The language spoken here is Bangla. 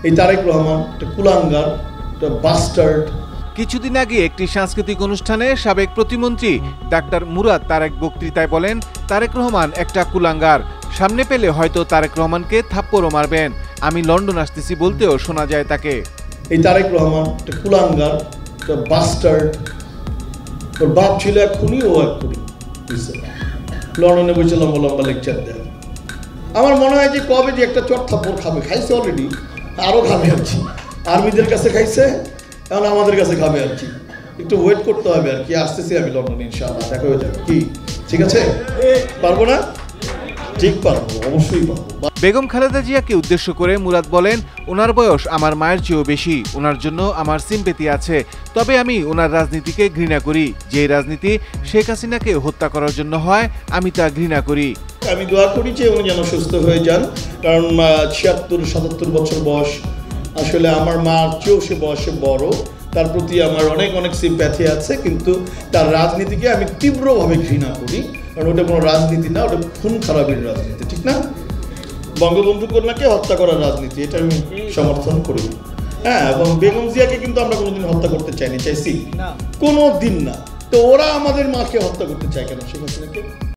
এই তারেক রহমান একটা কুলাঙ্গার, একটা বাস্টার্ড। কিছুদিন আগে একটি সাংস্কৃতিক অনুষ্ঠানে সাবেক প্রতিমন্ত্রী ডাক্তার মুরাদ তার এক বক্তৃতায় বলেন, তারেক রহমান একটা কুলাঙ্গার, সামনে পেলে হয়তো তারেক রহমানকে থাপ্পড়ও মারবেন। আমি লন্ডন আসতেছি বলতেও শোনা যায় তাকে। এই তারেক রহমান একটা কুলাঙ্গার, একটা বাস্টার্ড। ওর বাপ ছিল এক খুনি, ও এক খুনি। লন্ডনে বসে লম্বা লম্বা লেকচার দেয়। আমার মনে হয় যে কবে যে একটা চট থাপ্পড় খাবে, খাইছে অলরেডি, আরও খাবে আর কি। আর্মিদের কাছে খাইছে, এখন আমাদের কাছে খাবে আর কি। একটু ওয়েট করতে হবে আর কি। আসতেছি আমি লন্ডনে, ইনশাআল্লাহ দেখা হয়ে যাবে। কি ঠিক আছে? পারবো না? ঠিক পারবো, অবশ্যই পারবো। বেগম খালেদা জিয়াকে উদ্দেশ্য করে মুরাদ বলেন, ওনার বয়স আমার মায়ের চেয়েও বেশি, ওনার জন্য আমার সিম্পেথি আছে। তবে আমি ওনার রাজনীতিকে ঘৃণা করি। যে রাজনীতি শেখ হাসিনাকে হত্যা করার জন্য হয়, আমি তা ঘৃণা করি। আমি দোয়া করি যে উনি যেন সুস্থ হয়ে যান, কারণ ৭৬-৭৭ বছর বয়স। আসলে আমার মার চেয়েও সে বয়সে বড়, তার প্রতি আমার অনেক অনেক সিম্প্যাথি আছে, কিন্তু তার রাজনীতিকে আমি তীব্রভাবে ঘৃণা করি। কারণ ওটা কোনো রাজনীতি না, ওটা খুন খারাপের রাজনীতি, ঠিক না? বঙ্গবন্ধু কন্যাকে হত্যা করার রাজনীতি, এটা আমি সমর্থন করি। হ্যাঁ, এবং বেগম জিয়াকে কিন্তু আমরা কোনোদিন হত্যা করতে চাইনি, চাইছি কোনো দিন না। তো ওরা আমাদের মাকে হত্যা করতে চায় কেন, শেখ হাসিনাকে?